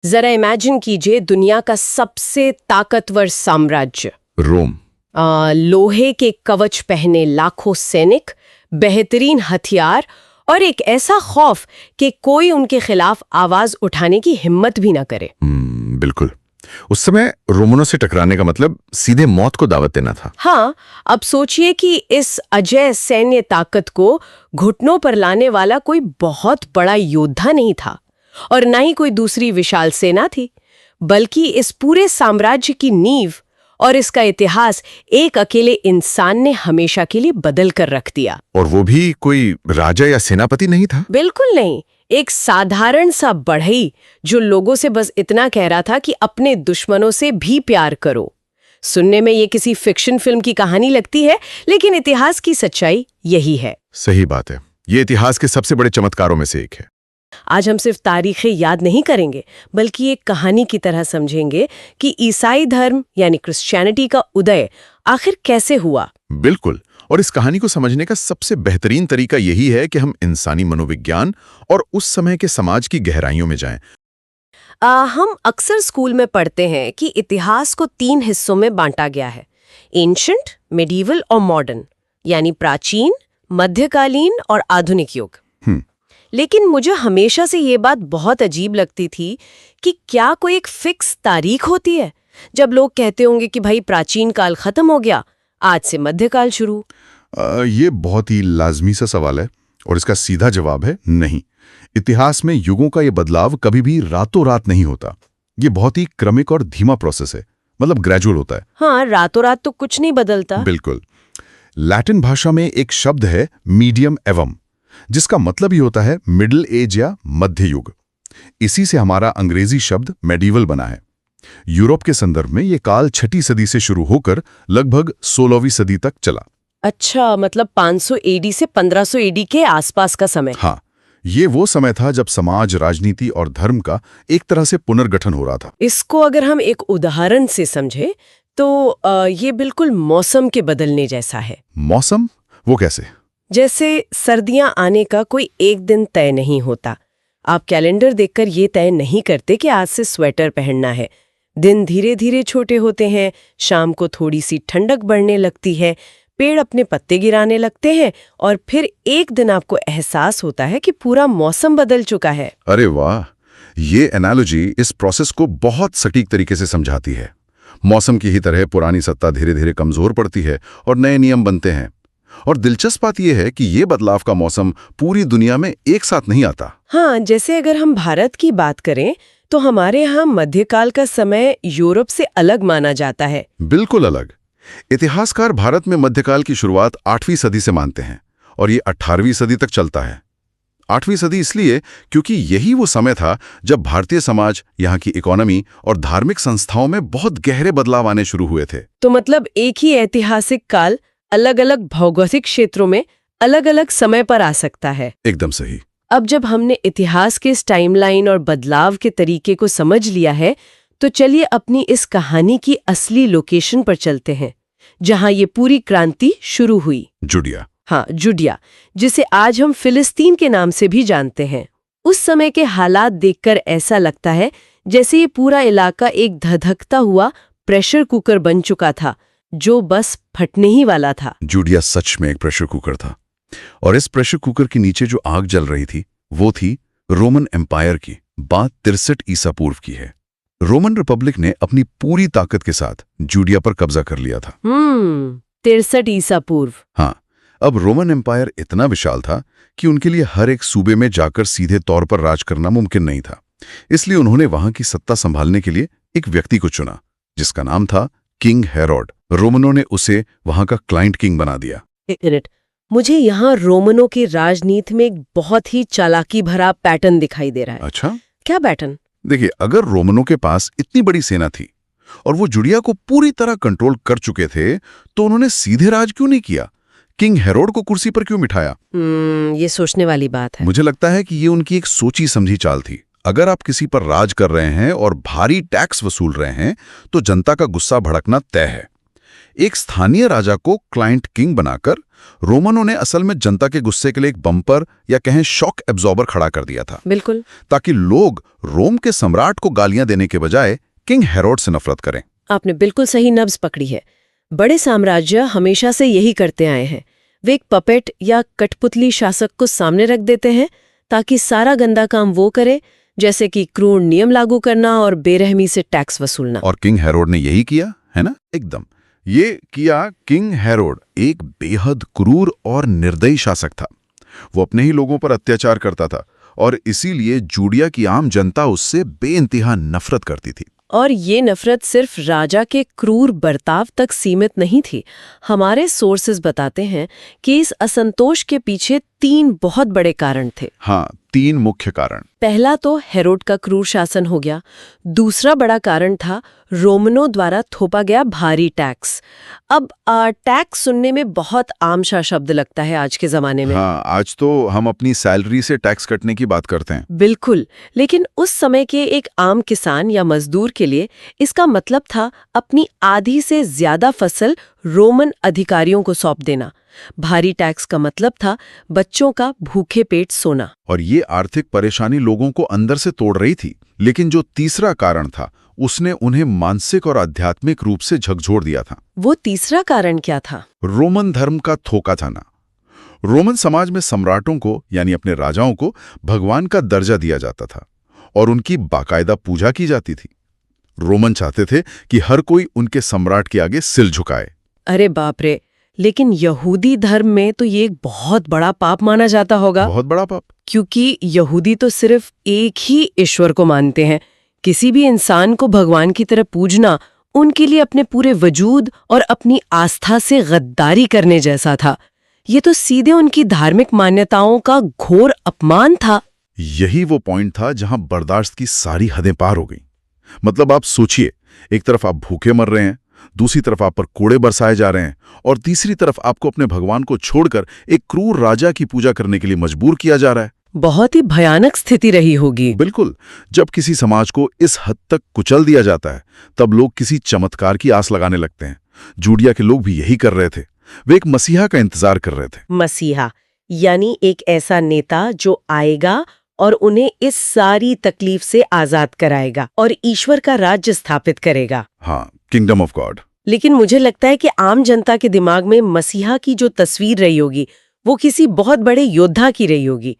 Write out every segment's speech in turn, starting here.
जरा इमेजिन कीजिए दुनिया का सबसे ताकतवर साम्राज्य, रोम। लोहे के कवच पहने लाखों सैनिक, बेहतरीन हथियार और एक ऐसा खौफ कि कोई उनके खिलाफ आवाज उठाने की हिम्मत भी ना करे। बिल्कुल। उस समय रोमनों से टकराने का मतलब सीधे मौत को दावत देना था। हाँ, अब सोचिए कि इस अजय सैन्य ताकत को घुटनों पर लाने वाला कोई बहुत बड़ा योद्धा नहीं था और न ही कोई दूसरी विशाल सेना थी, बल्कि इस पूरे साम्राज्य की नींव और इसका इतिहास एक अकेले इंसान ने हमेशा के लिए बदल कर रख दिया। और वो भी कोई राजा या सेनापति नहीं था। बिल्कुल नहीं, एक साधारण सा बढ़ई जो लोगों से बस इतना कह रहा था कि अपने दुश्मनों से भी प्यार करो। सुनने में ये किसी फिक्शन फिल्म की कहानी लगती है, लेकिन इतिहास की सच्चाई यही है। सही बात है, ये इतिहास के सबसे बड़े चमत्कारों में से एक है। आज हम सिर्फ तारीखें याद नहीं करेंगे, बल्कि एक कहानी की तरह समझेंगे कि ईसाई धर्म यानी क्रिश्चियनिटी का उदय आखिर कैसे हुआ। बिल्कुल, और इस कहानी को समझने का सबसे बेहतरीन तरीका यही है कि हम इंसानी मनोविज्ञान और उस समय के समाज की गहराइयों में जाएं। हम अक्सर स्कूल में पढ़ते हैं कि इतिहास को 3 हिस्सों में बांटा गया है, एंशंट, मेडिवल और मॉडर्न, यानी प्राचीन, मध्यकालीन और आधुनिक युग। लेकिन मुझे हमेशा से ये बात बहुत अजीब लगती थी कि क्या कोई एक फिक्स तारीख होती है जब लोग कहते होंगे कि भाई प्राचीन काल खत्म हो गया, आज से मध्यकाल शुरू। ये बहुत ही लाजमी सा सवाल है और इसका सीधा जवाब है नहीं। इतिहास में युगों का ये बदलाव कभी भी रातों रात नहीं होता। ये बहुत ही क्रमिक और धीमा प्रोसेस है, मतलब ग्रेजुअल होता है। हाँ, रातों रात तो कुछ नहीं बदलता। बिल्कुल। लैटिन भाषा में एक शब्द है मीडियम एवम, जिसका मतलब ही होता है मिडिल एज या मध्य युग। इसी से हमारा अंग्रेजी शब्द मेडिवल बना है। यूरोप के संदर्भ में ये काल 6वीं सदी से शुरू होकर लगभग 16वीं सदी तक चला। अच्छा, मतलब 500 एडी से 1500 एडी के आसपास का समय। हाँ, ये वो समय था जब समाज, राजनीति और धर्म का एक तरह से पुनर्गठन हो रहा था। इसको अगर हम एक उदाहरण से समझे तो ये बिल्कुल मौसम के बदलने जैसा है। मौसम? वो कैसे? जैसे सर्दियां आने का कोई एक दिन तय नहीं होता। आप कैलेंडर देखकर ये तय नहीं करते कि आज से स्वेटर पहनना है। दिन धीरे धीरे छोटे होते हैं, शाम को थोड़ी सी ठंडक बढ़ने लगती है, पेड़ अपने पत्ते गिराने लगते हैं और फिर एक दिन आपको एहसास होता है कि पूरा मौसम बदल चुका है। अरे वाह, ये एनालॉजी इस प्रोसेस को बहुत सटीक तरीके से समझाती है। मौसम की ही तरह पुरानी सत्ता धीरे धीरे कमजोर पड़ती है और नए नियम बनते हैं। और दिलचस्प बात यह है कि ये बदलाव का मौसम पूरी दुनिया में एक साथ नहीं आता। हाँ, जैसे अगर हम भारत की बात करें तो हमारे यहाँ मध्यकाल का समय यूरोप से अलग माना जाता है। बिल्कुल अलग। इतिहासकार भारत में मध्यकाल की शुरुआत 8वीं सदी से मानते हैं और ये 18वीं सदी तक चलता है। 8वीं सदी इसलिए क्योंकि यही वो समय था जब भारतीय समाज, यहाँ की इकोनॉमी और धार्मिक संस्थाओं में बहुत गहरे बदलाव आने शुरू हुए थे। तो मतलब एक ही ऐतिहासिक काल अलग अलग भौगोलिक क्षेत्रों में अलग अलग समय पर आ सकता है। एकदम सही। अब जब हमने इतिहास के इस टाइमलाइन और बदलाव के तरीके को समझ लिया है, तो चलिए अपनी इस कहानी की असली लोकेशन पर चलते हैं, जहां ये पूरी क्रांति शुरू हुई। जुडिया। हाँ, जुडिया, जिसे आज हम फिलिस्तीन के नाम से भी जानते हैं। उस समय के हालात देखकर ऐसा लगता है जैसे ये पूरा इलाका एक धधकता हुआ प्रेशर कुकर बन चुका था, जो बस फटने ही वाला था। जुडिया सच में एक प्रेशर कुकर था, और इस प्रेशर कुकर के नीचे जो आग जल रही थी वो थी रोमन एम्पायर की। बात 63 ईसा पूर्व की है। रोमन रिपब्लिक ने अपनी पूरी ताकत के साथ जुडिया पर कब्जा कर लिया था। 63 ईसा पूर्व। हाँ, अब रोमन एम्पायर इतना विशाल था कि उनके लिए हर एक सूबे में जाकर सीधे तौर पर राज करना मुमकिन नहीं था। इसलिए उन्होंने वहां की सत्ता संभालने के लिए एक व्यक्ति को चुना, जिसका नाम था किंग हेरोड। रोमनों ने उसे वहां का क्लाइंट किंग बना दिया। एक मिनट, मुझे यहाँ रोमनों की राजनीति में एक बहुत ही चालाकी भरा पैटर्न दिखाई दे रहा है। अच्छा, क्या पैटर्न? देखिए, अगर रोमनों के पास इतनी बड़ी सेना थी और वो जुडिया को पूरी तरह कंट्रोल कर चुके थे, तो उन्होंने सीधे राज क्यों नहीं किया? किंग हेरोड को कुर्सी पर क्यों बिठाया? ये सोचने वाली बात है। मुझे लगता है कि ये उनकी एक सोची समझी चाल थी। अगर आप किसी पर राज कर रहे हैं और भारी टैक्स वसूल रहे हैं, तो जनता का गुस्सा भड़कना तय है। एक स्थानीय राजा को क्लाइंट किंग बनाकर रोमनों ने असल में जनता के गुस्से के लिए एक बम्पर या कहें शॉक एब्जॉर्बर खड़ा कर दिया था, बिल्कुल, ताकि लोग रोम के सम्राट को गालियां देने के बजाय किंग हेरोड से नफरत करें। आपने बिल्कुल सही नब्ज पकड़ी है। बड़े साम्राज्य हमेशा से यही करते आए हैं। वे एक पपेट या कठपुतली शासक को सामने रख देते हैं ताकि सारा गंदा काम वो करे, जैसे कि क्रूर नियम लागू करना और बेरहमी से टैक्स वसूलना। और किंग हेरोड ने यही किया, है ना? एकदम ये किया। किंग हेरोड एक बेहद क्रूर और निर्दयी शासक था। वो अपने ही लोगों पर अत्याचार करता था और इसीलिए जूडिया की आम जनता उससे बेइंतहा नफरत करती थी। और ये नफरत सिर्फ राजा के क्रूर बर्ताव तक सीमित नहीं थी। हमारे सोर्सेज बताते हैं कि इस असंतोष के पीछे 3 बहुत बड़े कारण थे। हाँ, 3 मुख्य कारण। पहला तो हेरोड का क्रूर शासन हो गया। दूसरा बड़ा कारण था रोमनों द्वारा थोपा गया भारी टैक्स। अब टैक्स सुनने में बहुत आम सा शब्द लगता है आज के जमाने में। हाँ, आज तो हम अपनी सैलरी से टैक्स कटने की बात करते हैं। बिल्कुल, लेकिन उस समय के एक आम किसान या मजदूर के लिए इसका मतलब था अपनी आधी से ज्यादा फसल रोमन अधिकारियों को सौंप देना। भारी टैक्स का मतलब था बच्चों का भूखे पेट सोना। और ये आर्थिक परेशानी लोगों को अंदर से तोड़ रही थी। लेकिन जो तीसरा कारण था, उसने उन्हें मानसिक और आध्यात्मिक रूप से झकझोर दिया था। वो तीसरा कारण क्या था? रोमन धर्म का थोका थाना। रोमन समाज में सम्राटों को, यानी अपने राजाओं को, भगवान का दर्जा दिया जाता था और उनकी बाकायदा पूजा की जाती थी। रोमन चाहते थे कि हर कोई उनके सम्राट के आगे सिर झुकाए। अरे बाप रे! लेकिन यहूदी धर्म में तो ये एक बहुत बड़ा पाप माना जाता होगा। बहुत बड़ा पाप। क्योंकि यहूदी तो सिर्फ एक ही ईश्वर को मानते हैं। किसी भी इंसान को भगवान की तरह पूजना उनके लिए अपने पूरे वजूद और अपनी आस्था से गद्दारी करने जैसा था। ये तो सीधे उनकी धार्मिक मान्यताओं का घोर अपमान था। यही वो पॉइंट था जहां बर्दाश्त की सारी हदें पार हो गई। मतलब आप सोचिए, एक तरफ आप भूखे मर रहे हैं, दूसरी तरफ आप पर कोड़े बरसाए जा रहे हैं और तीसरी तरफ आपको अपने भगवान को छोड़कर एक क्रूर राजा की पूजा करने के लिए मजबूर किया जा रहा है। बहुत ही भयानक स्थिति रही होगी। बिल्कुल। जब किसी समाज को इस हद तक कुचल दिया जाता है, तब लोग किसी चमत्कार की आस लगाने लगते हैं। जूडिया के लोग भी यही कर रहे थे। वे एक मसीहा का इंतजार कर रहे थे। मसीहा यानी एक ऐसा नेता जो आएगा और उन्हें इस सारी तकलीफ से आजाद कराएगा और ईश्वर का राज्य स्थापित करेगा। हाँ, किंगडम ऑफ गॉड। लेकिन मुझे लगता है कि आम जनता के दिमाग में मसीहा की जो तस्वीर रही होगी वो किसी बहुत बड़े योद्धा की रही होगी।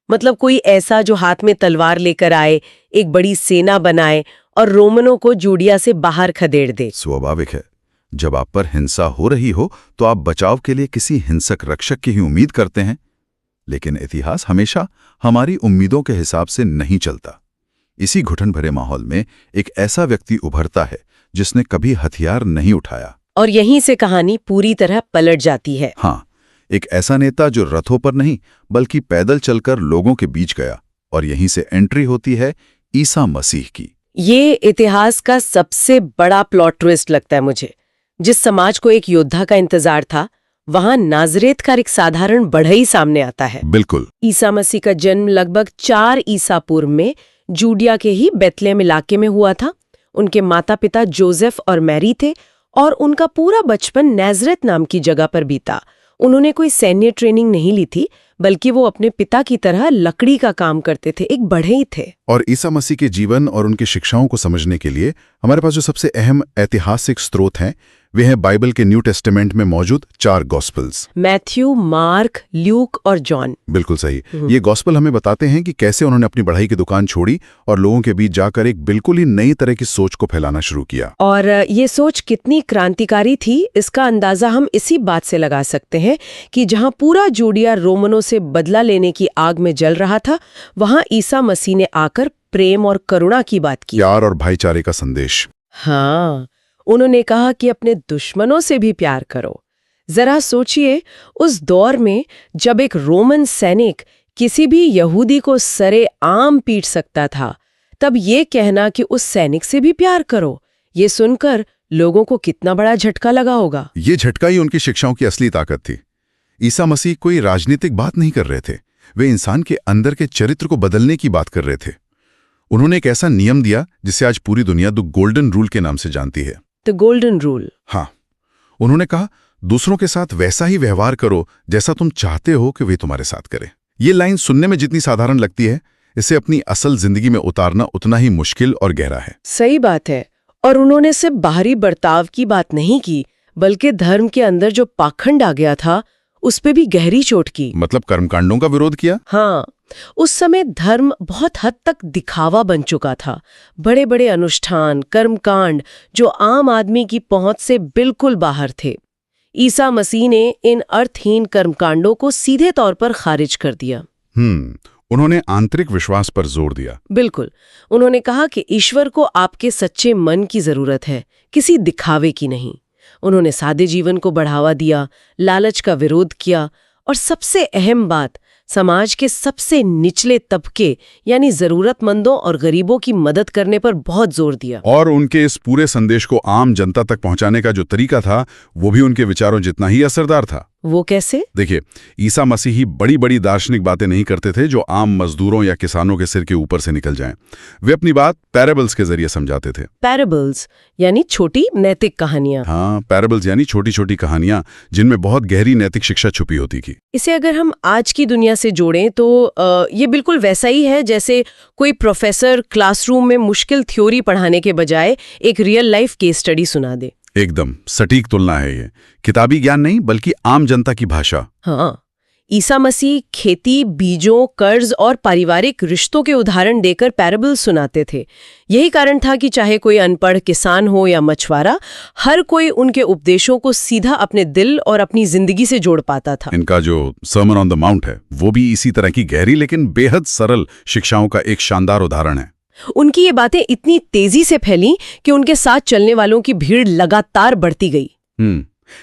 मतलब कोई ऐसा जो हाथ में तलवार लेकर आए, एक बड़ी सेना बनाए और रोमनों को जूडिया से बाहर खदेड़ दे। स्वाभाविक है, जब आप पर हिंसा हो रही हो तो आप बचाव के लिए किसी हिंसक रक्षक की ही उम्मीद करते हैं। लेकिन इतिहास हमेशा हमारी उम्मीदों के हिसाब से नहीं चलता। इसी घुटन भरे माहौल में एक ऐसा व्यक्ति उभरता है जिसने कभी हथियार नहीं उठाया, और यहीं से कहानी पूरी तरह पलट जाती है। हाँ, एक ऐसा नेता जो रथों पर नहीं बल्कि पैदल चलकर लोगों के बीच गया। और यहीं से एंट्री होती है ईसा मसीह की। ये इतिहास का सबसे बड़ा प्लॉट ट्विस्ट लगता है मुझे। जिस समाज को एक योद्धा का इंतजार था, वहां नाजरेत का एक साधारण बढ़ई सामने आता है। बिल्कुल। ईसा मसीह का जन्म लगभग 4 ईसा पूर्व में जूडिया के ही बेथलेहम इलाके में हुआ था। उनके माता पिता जोसेफ और मैरी थे और उनका पूरा बचपन नाजरेत नाम की जगह पर बीता। उन्होंने कोई सैन्य ट्रेनिंग नहीं ली थी, बल्कि वो अपने पिता की तरह लकड़ी का काम करते थे, एक बढ़ई थे। और ईसा मसीह के जीवन और उनकी शिक्षाओं को समझने के लिए हमारे पास जो सबसे अहम ऐतिहासिक स्रोत हैं, वे हैं बाइबल के न्यू टेस्टामेंट में मौजूद 4 गॉस्पेल्स, मैथ्यू, मार्क, ल्यूक और जॉन। बिल्कुल सही। ये गॉस्पेल हमें बताते हैं कि कैसे उन्होंने अपनी बढ़ई की दुकान छोड़ी और लोगों के बीच जाकर एक बिल्कुल ही नई तरह की सोच को फैलाना शुरू किया। और ये सोच कितनी क्रांतिकारी थी, इसका अंदाजा हम इसी बात से लगा सकते हैं कि जहां पूरा जूडिया रोमनों से बदला लेने की आग में जल रहा था, वहां ईसा मसीह ने आकर प्रेम और करुणा की बात की। प्यार और भाईचारे का संदेश। हाँ, उन्होंने कहा कि अपने दुश्मनों से भी प्यार करो। जरा सोचिए, उस दौर में जब एक रोमन सैनिक किसी भी यहूदी को सरे आम पीट सकता था, तब ये कहना कि उस सैनिक से भी प्यार करो, ये सुनकर लोगों को कितना बड़ा झटका लगा होगा। ये झटका ही उनकी शिक्षाओं की असली ताकत थी। ईसा मसीह कोई राजनीतिक बात नहीं कर रहे थे, वे इंसान के अंदर के चरित्र को बदलने की बात कर रहे थे। उन्होंने एक ऐसा नियम दिया जिसे आज पूरी दुनिया द गोल्डन रूल के नाम से जानती है। The golden rule. हाँ, उन्होंने कहा, दूसरों के साथ वैसा ही व्यवहार करो जैसा तुम चाहते हो कि वे तुम्हारे साथ करें। ये लाइन सुनने में जितनी साधारण लगती है, इसे अपनी असल जिंदगी में उतारना उतना ही मुश्किल और गहरा है। सही बात है। और उन्होंने सिर्फ बाहरी बर्ताव की बात नहीं की, बल्कि धर्म के अंदर जो पाखंड आ गया था उस पे भी गहरी चोट की। मतलब कर्मकांडों का विरोध किया। हाँ, उस समय धर्म बहुत हद तक दिखावा बन चुका था। बड़े बड़े अनुष्ठान, कर्मकांड जो आम आदमी की पहुंच से बिल्कुल बाहर थे। ईसा मसीह ने इन अर्थहीन कर्मकांडों को सीधे तौर पर खारिज कर दिया। उन्होंने आंतरिक विश्वास पर जोर दिया। बिल्कुल। उन्होंने कहा कि ईश्वर को आपके सच्चे मन की जरूरत है, किसी दिखावे की नहीं। उन्होंने सादे जीवन को बढ़ावा दिया, लालच का विरोध किया और सबसे अहम बात, समाज के सबसे निचले तबके यानी जरूरतमंदों और गरीबों की मदद करने पर बहुत जोर दिया। और उनके इस पूरे संदेश को आम जनता तक पहुंचाने का जो तरीका था, वो भी उनके विचारों जितना ही असरदार था। वो कैसे? देखिए, ईसा मसीह ही बड़ी बड़ी दार्शनिक बातें नहीं करते थे जो आम मजदूरों या किसानों के सिर के ऊपर से निकल जाएं। वे अपनी बात पैराबल्स के जरिए समझाते थे। पैराबल्स यानी छोटी नैतिक कहानियां। हाँ, पैराबल्स यानी छोटी छोटी कहानियां जिनमें बहुत गहरी नैतिक शिक्षा छुपी होती थी। इसे अगर हम आज की दुनिया से जोड़ें तो ये बिल्कुल वैसा ही है जैसे कोई प्रोफेसर क्लासरूम में मुश्किल थ्योरी पढ़ाने के बजाय एक रियल लाइफ केस स्टडी सुना दे। एकदम सटीक तुलना है ये। किताबी ज्ञान नहीं, बल्कि आम जनता की भाषा। हाँ, ईसा मसीह खेती, बीजों, कर्ज और पारिवारिक रिश्तों के उदाहरण देकर पैराबल सुनाते थे। यही कारण था कि चाहे कोई अनपढ़ किसान हो या मछुआरा, हर कोई उनके उपदेशों को सीधा अपने दिल और अपनी जिंदगी से जोड़ पाता था। इनका जो सर्मन ऑन द माउंट है, वो भी इसी तरह की गहरी लेकिन बेहद सरल शिक्षाओं का एक शानदार उदाहरण है। उनकी ये बातें इतनी तेजी से फैली कि उनके साथ चलने वालों की भीड़ लगातार बढ़ती गई।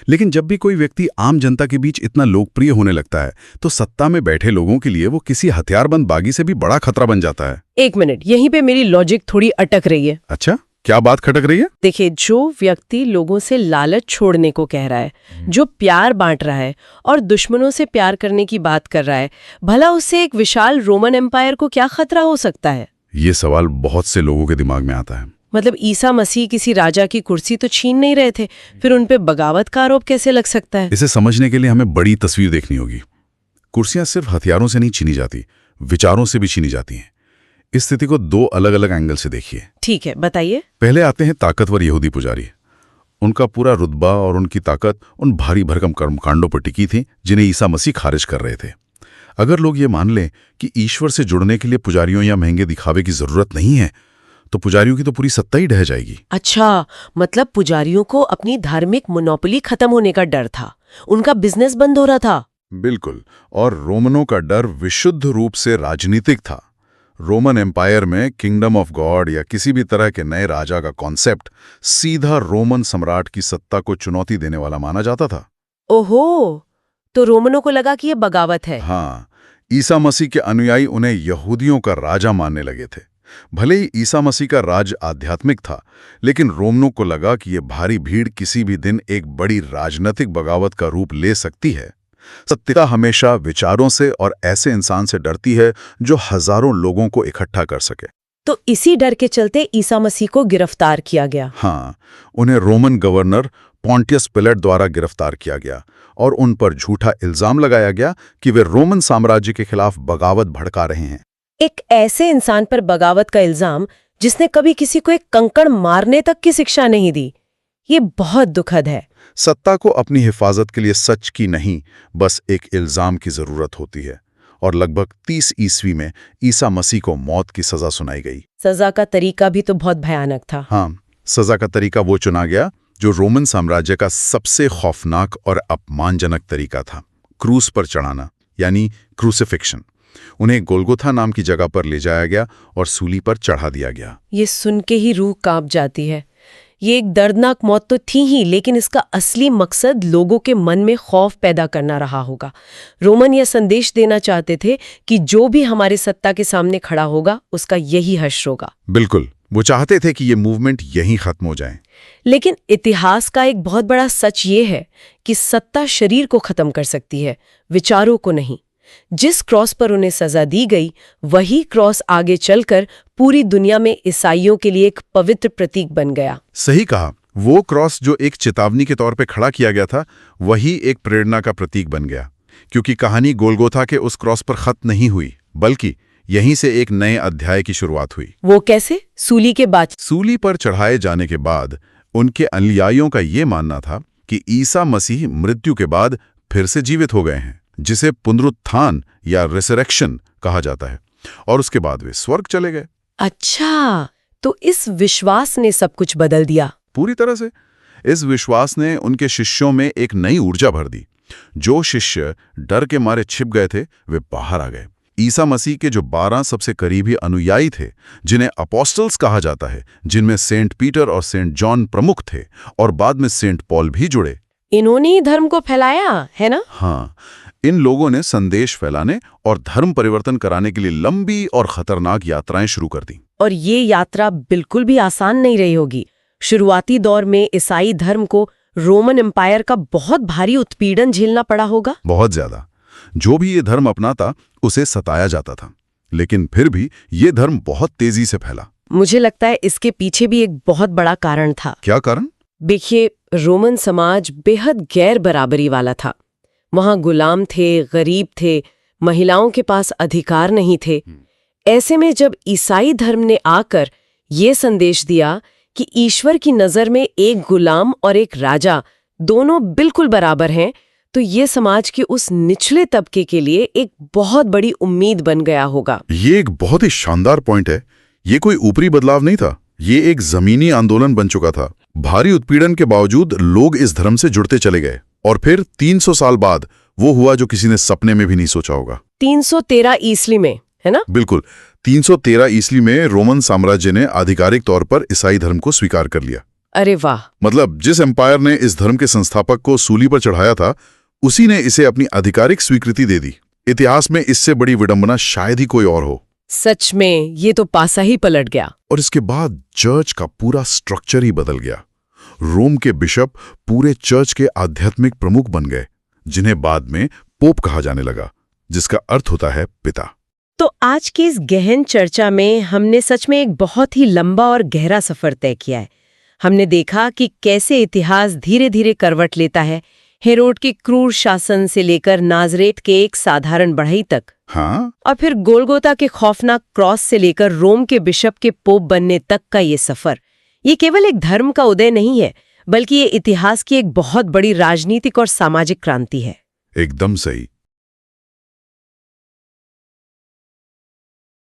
लेकिन जब भी कोई व्यक्ति आम जनता के बीच इतना लोकप्रिय होने लगता है, तो सत्ता में बैठे लोगों के लिए वो किसी हथियारबंद बागी से भी बड़ा खतरा बन जाता है। एक मिनट, यहीं पे मेरी लॉजिक थोड़ी अटक रही है। अच्छा, क्या बात खटक रही है? देखिए, जो व्यक्ति लोगों से लालच छोड़ने को कह रहा है, जो प्यार बांट रहा है और दुश्मनों से प्यार करने की बात कर रहा है, भला उससे एक विशाल रोमन एम्पायर को क्या खतरा हो सकता है? ये सवाल बहुत से लोगों के दिमाग में आता है। मतलब ईसा मसीह किसी राजा की कुर्सी तो छीन नहीं रहे थे, फिर उन पे बगावत का आरोप कैसे लग सकता है? इसे समझने के लिए हमें बड़ी तस्वीर देखनी होगी। कुर्सियां सिर्फ हथियारों से नहीं छीनी जाती, विचारों से भी छीनी जाती हैं। इस स्थिति को दो अलग अलग एंगल से देखिए। ठीक है, बताइए। पहले आते हैं ताकतवर यहूदी पुजारी। उनका पूरा रुतबा और उनकी ताकत उन भारी भरकम कर्मकांडों पर टिकी थी जिन्हें ईसा मसीह खारिज कर रहे थे। अगर लोग ये मान लें कि ईश्वर से जुड़ने के लिए पुजारियों या महंगे दिखावे की जरूरत नहीं है, तो पुजारियों की तो पूरी सत्ता ही ढह जाएगी। अच्छा, मतलब पुजारियों को अपनी धार्मिक मोनोपोली खत्म होने का डर था, उनका बिजनेस बंद हो रहा था। बिल्कुल, और रोमनों का डर विशुद्ध रूप से राजनीतिक था। रोमन एम्पायर में किंगडम ऑफ गॉड या किसी भी तरह के नए राजा का कॉन्सेप्ट सीधा रोमन सम्राट की सत्ता को चुनौती देने वाला माना जाता था। ओहो, तो रोमनों को लगा कि ये बगावत है। हाँ, ईसा मसीह के अनुयायी उन्हें यहूदियों का राजा मानने लगे थे। भले ही ईसा मसीह का राज आध्यात्मिक था, लेकिन रोमनों को लगा कि ये भारी भीड़ किसी भी दिन एक बड़ी राजनीतिक बगावत का रूप ले सकती है। सत्यता हमेशा विचारों से और ऐसे इंसान से डरती है जो हजारों लोगों को इकट्ठा कर सके। तो इसी डर के चलते ईसा मसीह को गिरफ्तार किया गया। हाँ, उन्हें रोमन गवर्नर पॉन्टियस पिलेट द्वारा गिरफ्तार किया गया और उन पर झूठा इल्जाम लगाया गया कि वे रोमन साम्राज्य के खिलाफ बगावत भड़का रहे हैं। एक ऐसे इंसान पर बगावत का इल्जाम जिसने कभी किसी को एक कंकड़ मारने तक की शिक्षा नहीं दी, ये बहुत दुखद है। सत्ता को अपनी हिफाजत के लिए सच की नहीं, बस एक इल्जाम की जरूरत होती है। और लगभग 30 ईस्वी में ईसा मसीह को मौत की सजा सुनाई गई। सजा का तरीका भी तो बहुत भयानक था। हाँ, सजा का तरीका वो चुना गया जो रोमन साम्राज्य का सबसे खौफनाक और अपमानजनक तरीका था, क्रूस पर चढ़ाना, यानी क्रूसिफिक्शन। उन्हें गोलगोथा नाम की जगह पर ले जाया गया और सूली पर चढ़ा दिया गया। ये सुन के ही रूह कांप जाती है। ये एक दर्दनाक मौत तो थी ही, लेकिन इसका असली मकसद लोगों के मन में खौफ पैदा करना रहा होगा। रोमन यह संदेश देना चाहते थे कि जो भी हमारे सत्ता के सामने खड़ा होगा उसका यही हश्र होगा। बिल्कुल, वो चाहते थे कि ये मूवमेंट यहीं खत्म हो जाए। लेकिन इतिहास का एक बहुत बड़ा सच ये है कि सत्ता शरीर को खत्म कर सकती है, विचारों को नहीं। जिस क्रॉस पर उन्हें सजा दी गई, वही क्रॉस आगे चलकर पूरी दुनिया में ईसाइयों के लिए एक पवित्र प्रतीक बन गया। सही कहा। वो क्रॉस जो एक चेतावनी के तौर पे खड़ा किया गया था, वही एक प्रेरणा का प्रतीक बन गया, क्योंकि कहानी गोलगोथा के उस क्रॉस पर खत्म नहीं हुई, बल्कि यहीं से एक नए अध्याय की शुरुआत हुई। वो कैसे? सूली के बाद? सूली पर चढ़ाए जाने के बाद उनके अनुयायियों का ये मानना था कि ईसा मसीह मृत्यु के बाद फिर से जीवित हो गए हैं, जिसे पुनरुत्थान या रिसरेक्शन कहा जाता है, और उसके बाद वे स्वर्ग चले गए। अच्छा, तो इस विश्वास ने सब कुछ बदल दिया। पूरी तरह से। इस विश्वास ने उनके शिष्यों में एक नई ऊर्जा भर दी। जो शिष्य डर के मारे छिप गए थे, वे बाहर आ गए। ईसा मसीह के जो 12 सबसे करीबी अनुयायी थे, जिन्हें अपोस्टल्स कहा जाता है, जिनमें सेंट पीटर और सेंट जॉन प्रमुख थे, और बाद में सेंट पॉल भी जुड़े। इन्होंने ही धर्म को फैलाया, है ना? हाँ, इन लोगों ने संदेश फैलाने और धर्म परिवर्तन कराने के लिए लंबी और खतरनाक यात्राएं शुरू कर दी। और ये यात्रा बिल्कुल भी आसान नहीं रही होगी। शुरुआती दौर में ईसाई धर्म को रोमन एम्पायर का बहुत भारी उत्पीड़न झेलना पड़ा होगा। बहुत ज्यादा। जो भी ये धर्म अपनाता, उसे सताया जाता था, लेकिन फिर भी ये धर्म बहुत तेजी से फैला। मुझे लगता है इसके पीछे भी एक बहुत बड़ा कारण था। क्या कारण? देखिए, रोमन समाज बेहद गैर बराबरी वाला था। वहां गुलाम थे, गरीब थे, महिलाओं के पास अधिकार नहीं थे। ऐसे में जब ईसाई धर्म ने आकर ये संदेश दिया कि ईश्वर की नज़र में एक गुलाम और एक राजा दोनों बिल्कुल बराबर हैं, तो ये समाज के उस निचले तबके के लिए एक बहुत बड़ी उम्मीद बन गया होगा। ये एक बहुत ही शानदार पॉइंट है। ये कोई ऊपरी बदलाव नहीं था, ये एक जमीनी आंदोलन बन चुका था। भारी उत्पीड़न के बावजूद लोग इस धर्म से जुड़ते चले गए, और फिर 300 साल बाद वो हुआ जो किसी ने सपने में भी नहीं सोचा होगा। 313 ईस्वी में, है ना? बिल्कुल, 313 ईस्वी में रोमन साम्राज्य ने आधिकारिक तौर पर ईसाई धर्म को स्वीकार कर लिया। अरे वाह! मतलब जिस एम्पायर ने इस धर्म के संस्थापक को सूली पर चढ़ाया था, उसी ने इसे अपनी आधिकारिक स्वीकृति दे दी। इतिहास में इससे बड़ी विडंबना शायद ही कोई और हो। सच में ये तो पासा ही पलट गया। और इसके बाद चर्च का पूरा स्ट्रक्चर ही बदल गया। रोम के बिशप पूरे चर्च के आध्यात्मिक प्रमुख बन गए, जिन्हें बाद में पोप कहा जाने लगा, जिसका अर्थ होता है पिता। तो आज की इस गहन चर्चा में हमने सच में एक बहुत ही लंबा और गहरा सफर तय किया है। हमने देखा कि कैसे इतिहास धीरे धीरे करवट लेता है, हेरोड के क्रूर शासन से लेकर नाजरेत के एक साधारण बढ़ई तक। हाँ, और फिर गोलगोता के खौफनाक क्रॉस से लेकर रोम के बिशप के पोप बनने तक का ये सफर। ये केवल एक धर्म का उदय नहीं है, बल्कि ये इतिहास की एक बहुत बड़ी राजनीतिक और सामाजिक क्रांति है। एकदम सही।